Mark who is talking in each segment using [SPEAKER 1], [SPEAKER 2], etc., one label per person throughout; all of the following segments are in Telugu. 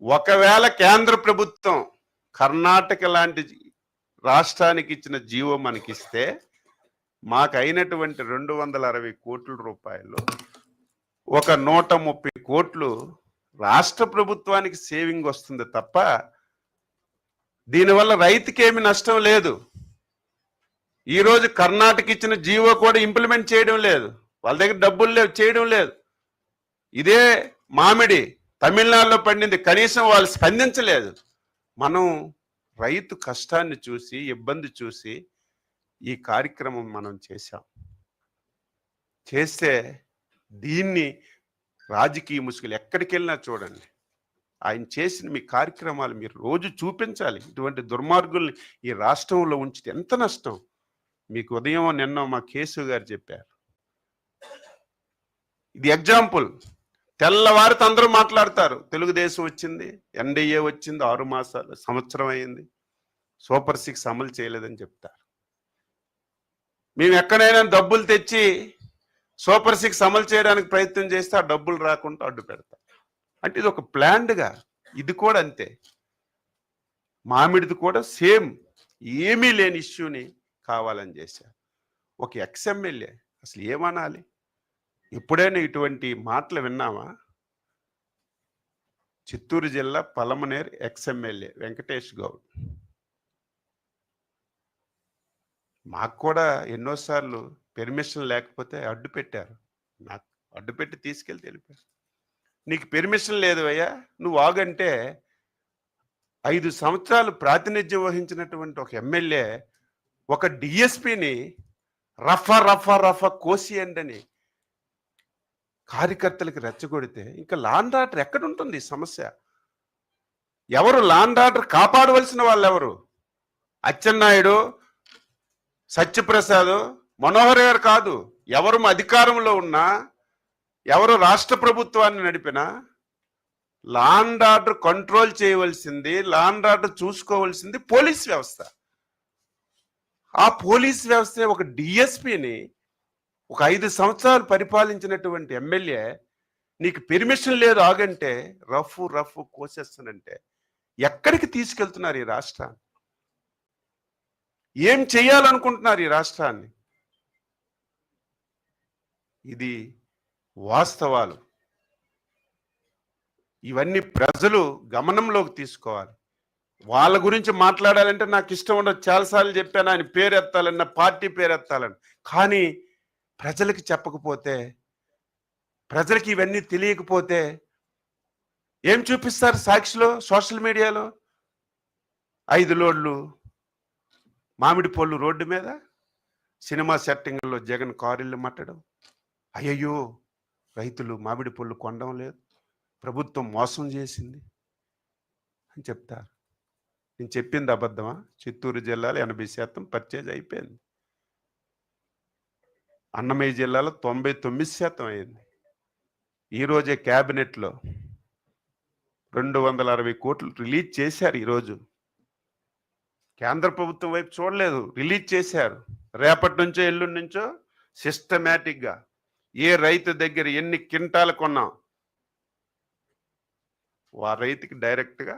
[SPEAKER 1] ఒకవేళ కేంద్ర ప్రభుత్వం కర్ణాటక లాంటి రాష్ట్రానికి ఇచ్చిన జీవో మనకిస్తే మాకు అయినటువంటి 260 కోట్ల రూపాయలు ఒక 130 కోట్లు రాష్ట్ర ప్రభుత్వానికి సేవింగ్ వస్తుంది తప్ప దీనివల్ల రైతుకేమి నష్టం లేదు. ఈరోజు కర్ణాటక ఇచ్చిన జీవో కూడా ఇంప్లిమెంట్ చేయడం లేదు, వాళ్ళ దగ్గర డబ్బులు లేవు, చేయడం లేదు. ఇదే మామిడి తమిళనాడులో పండింది, కనీసం వాళ్ళు స్పందించలేదు. మనం రైతు కష్టాన్ని చూసి ఇబ్బంది చూసి ఈ కార్యక్రమం మనం చేస్తే దీన్ని రాజకీయ ముసుగులు ఎక్కడికి వెళ్ళినా చూడండి, ఆయన చేసిన మీ కార్యక్రమాలు మీరు రోజు చూపించాలి. ఇటువంటి దుర్మార్గుల్ని ఈ రాష్ట్రంలో ఉంచితే ఎంత నష్టం. మీకు ఉదయం నిన్న మా కేశవ్ గారు చెప్పారు, ఇది ఎగ్జాంపుల్. తెల్లవారితో అందరూ మాట్లాడతారు, తెలుగుదేశం వచ్చింది, ఎన్డీఏ వచ్చింది, 6 మాసాలు సంవత్సరం అయింది, సూపర్ 6 అమలు చేయలేదని చెప్తారు. మేము ఎక్కడైనా డబ్బులు తెచ్చి సూపర్ 6 అమలు చేయడానికి ప్రయత్నం చేస్తే ఆ డబ్బులు రాకుండా అడ్డు పెడతారు. అంటే ఇది ఒక ప్లాన్డ్గా, ఇది కూడా అంతే. మామిడిది కూడా సేమ్, ఏమీ లేని ఇష్యూని కావాలని చేశారు. ఒక ఎక్స్ఎమ్మెల్యే అసలు ఏమనాలి? ఎప్పుడైనా ఇటువంటి మాటలు విన్నామా? చిత్తూరు జిల్లా పలమనేరు ఎక్స్ఎమ్మెల్యే వెంకటేష్ గౌడ్ మాకు కూడా ఎన్నోసార్లు పెర్మిషన్ లేకపోతే అడ్డు పెట్టారు. నాకు అడ్డు పెట్టి తీసుకెళ్ళి తెలిపారు, నీకు పెర్మిషన్ లేదు అయ్యా, నువ్వు ఆగంటే 5 సంవత్సరాలు ప్రాతినిధ్యం వహించినటువంటి ఒక ఎమ్మెల్యే ఒక డిఎస్పిని రఫా కోసియండి అని కార్యకర్తలకు రెచ్చగొడితే ఇంకా లాండ్ ఆర్డర్ ఎక్కడుంటుంది? సమస్య ఎవరు లాండ్ ఆర్డర్ కాపాడవలసిన వాళ్ళు ఎవరు? అచ్చెన్నాయుడు, సత్యప్రసాద్, మనోహర్ గారు కాదు. ఎవరు అధికారంలో ఉన్నా, ఎవరు రాష్ట్ర ప్రభుత్వాన్ని నడిపినా లాండ్ ఆర్డర్ కంట్రోల్ చేయవలసింది, లాండ్ ఆర్డర్ చూసుకోవలసింది పోలీస్ వ్యవస్థ. ఆ పోలీస్ వ్యవస్థ ఒక డిఎస్పిని ఒక 5 సంవత్సరాలు పరిపాలించినటువంటి ఎమ్మెల్యే నీకు పెర్మిషన్ లేదు ఆగంటే రఫ్ కోసేస్తానంటే ఎక్కడికి తీసుకెళ్తున్నారు ఈ రాష్ట్రాన్ని? ఏం చేయాలనుకుంటున్నారు ఈ రాష్ట్రాన్ని? ఇది వాస్తవాలు. ఇవన్నీ ప్రజలు గమనంలోకి తీసుకోవాలి. వాళ్ళ గురించి మాట్లాడాలంటే నాకు ఇష్టం ఉండదు, చాలాసార్లు చెప్పాను, ఆయన పేరు ఎత్తాలన్న, పార్టీ పేరు ఎత్తాలని. కానీ ప్రజలకి చెప్పకపోతే, ప్రజలకి ఇవన్నీ తెలియకపోతే ఏం చూపిస్తారు సాక్షిలో, సోషల్ మీడియాలో? 5 లోడ్లు మామిడి పళ్ళు రోడ్డు మీద, సినిమా సెట్టింగ్లో జగన్ కారుళ్ళు మట్టడం, అయ్యయ్యో రైతులు మామిడి పళ్ళు కొనడం లేదు, ప్రభుత్వం మోసం చేసింది అని చెప్తారు. నేను చెప్పింది అబద్ధమా? చిత్తూరు జిల్లాలో 80% పర్చేజ్ అయిపోయింది, అన్నమయ్య జిల్లాలో 99% అయింది. ఈరోజే క్యాబినెట్లో 260 కోట్లు రిలీజ్ చేశారు. ఈరోజు కేంద్ర ప్రభుత్వం వైపు చూడలేదు, రిలీజ్ చేశారు. రేపటి నుంచో ఎల్లుండి నుంచో సిస్టమేటిక్గా ఏ రైతు దగ్గర ఎన్ని క్వింటాలు కొన్నాం ఆ రైతుకి డైరెక్ట్గా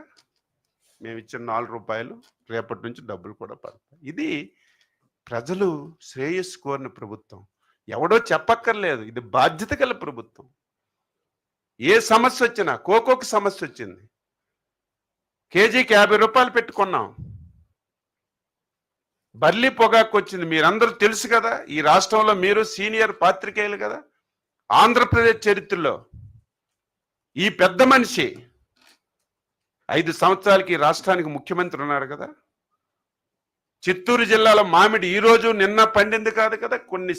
[SPEAKER 1] మేము ఇచ్చిన 4 రూపాయలు రేపటి నుంచి డబ్బులు కూడా పడతాయి. ఇది ప్రజలు శ్రేయస్సు కోరిన ప్రభుత్వం. ఎవడో చెప్పక్కర్లేదు, ఇది బాధ్యత గల ప్రభుత్వం. ఏ సమస్య వచ్చినా, కోకోకి సమస్య వచ్చింది, కేజీకి 50 రూపాయలు పెట్టుకున్నాం. బర్లీ పొగాకు వచ్చింది, మీరందరూ తెలుసు కదా. ఈ రాష్ట్రంలో మీరు సీనియర్ పాత్రికేయులు కదా. ఆంధ్రప్రదేశ్ చరిత్రలో ఈ పెద్ద మనిషి 5 సంవత్సరాలకి రాష్ట్రానికి ముఖ్యమంత్రి ఉన్నాడు కదా. చిత్తూరు జిల్లాలో మామిడి ఈరోజు నిన్న పండింది కాదు కదా, కొన్ని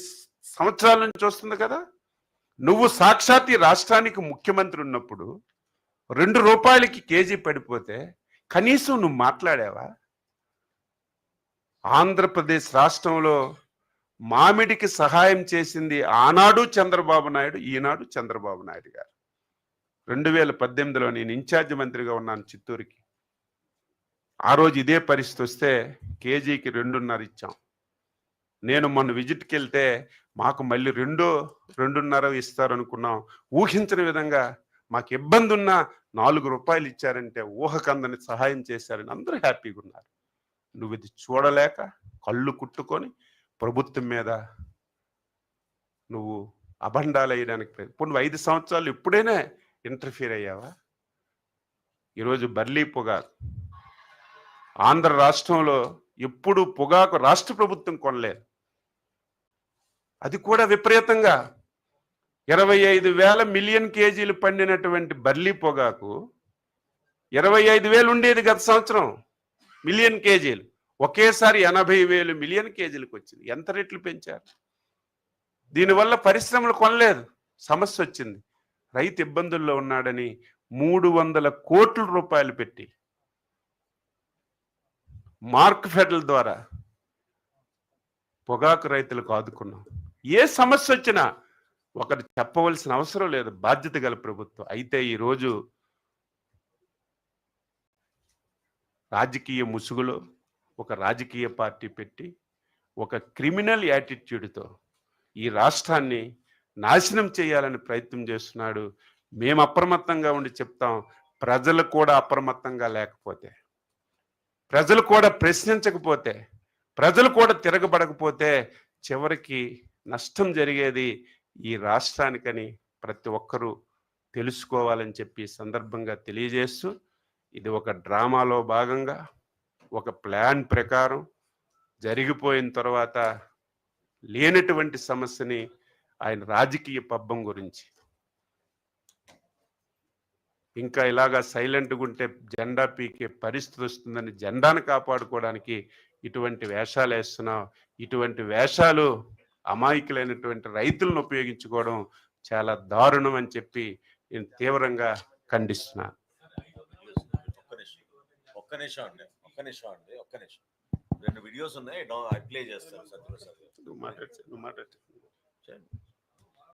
[SPEAKER 1] సంవత్సరాల నుంచి వస్తుంది కదా. నువ్వు సాక్షాత్ ఈ రాష్ట్రానికి ముఖ్యమంత్రి ఉన్నప్పుడు 2 రూపాయలకి కేజీ పడిపోతే కనీసం నువ్వు మాట్లాడావా? ఆంధ్రప్రదేశ్ రాష్ట్రంలో మామిడికి సహాయం చేసింది ఆనాడు చంద్రబాబు నాయుడు, ఈనాడు చంద్రబాబు నాయుడు గారు. 2018లో నేను ఇన్ఛార్జ్ మంత్రిగా ఉన్నాను చిత్తూరుకి. ఆ రోజు ఇదే పరిస్థితి వస్తే కేజీకి 2.5 ఇచ్చాం. నేను మొన్న విజిట్కి వెళ్తే మాకు మళ్ళీ 2.5 ఇస్తారనుకున్నాం. ఊహించిన విధంగా మాకు ఇబ్బంది ఉన్నా ₹4 ఇచ్చారంటే ఊహకందని సహాయం చేశారని అందరూ హ్యాపీగా ఉన్నారు. నువ్వు ఇది చూడలేక కళ్ళు కుట్టుకొని ప్రభుత్వం మీద నువ్వు అభండాలు వేయడానికి ఇప్పుడు నువ్వు 5 సంవత్సరాలు ఎప్పుడైనా ఇంటర్ఫీర్ అయ్యావా? ఈరోజు బర్లీ పొగాకు ఆంధ్ర రాష్ట్రంలో ఎప్పుడు పొగాకు రాష్ట్ర ప్రభుత్వం కొనలేదు. అది కూడా విపరీతంగా 25,000 మిలియన్ కేజీలు పండినటువంటి బర్లీ పొగాకు 25,000 ఉండేది గత సంవత్సరం మిలియన్ కేజీలు. ఒకేసారి 80,000 మిలియన్ కేజీలకు వచ్చింది. ఎంత రెట్లు పెంచారు? దీనివల్ల పరిశ్రమలు కొనలేదు, సమస్య వచ్చింది. రైతు ఇబ్బందుల్లో ఉన్నాడని 300 కోట్ల రూపాయలు పెట్టి మార్క్ ఫెడల్ ద్వారా పొగాకు రైతులకు ఆదుకున్నాం. ఏ సమస్య వచ్చినా ఒకరు చెప్పవలసిన అవసరం లేదు, బాధ్యత గల ప్రభుత్వం. అయితే ఈరోజు రాజకీయ ముసుగులో ఒక రాజకీయ పార్టీ పెట్టి ఒక క్రిమినల్ యాటిట్యూడ్తో ఈ రాష్ట్రాన్ని నాశనం చేయాలని ప్రయత్నం చేస్తున్నాడు. మేము అప్రమత్తంగా ఉండి చెప్తాం. ప్రజలు కూడా అప్రమత్తంగా లేకపోతే, ప్రజలు కూడా ప్రశ్నించకపోతే, ప్రజలు కూడా తిరగబడకపోతే చివరికి నష్టం జరిగేది ఈ రాష్ట్రానికని ప్రతి ఒక్కరూ తెలుసుకోవాలని చెప్పి సందర్భంగా తెలియజేస్తూ, ఇది ఒక డ్రామాలో భాగంగా ఒక ప్లాన్ ప్రకారం జరిగిపోయిన తర్వాత లేనటువంటి సమస్యని ఆయన రాజకీయ పబ్బం గురించి ఇంకా ఇలాగా సైలెంట్గా ఉంటే జెండా పీకే పరిస్థితి వస్తుందని జెండాను కాపాడుకోవడానికి ఇటువంటి వేషాలు వేస్తున్నాం. ఇటువంటి వేషాలు అమాయకులైనటువంటి రైతులను ఉపయోగించుకోవడం చాలా దారుణం అని చెప్పి నేను తీవ్రంగా ఖండిస్తున్నాను.
[SPEAKER 2] ఒక్క నిమిషం అండి. 2 వీడియోస్ ఉన్నాయి, ప్లే చేస్తాను.
[SPEAKER 1] నువ్వు మాట్లాడు.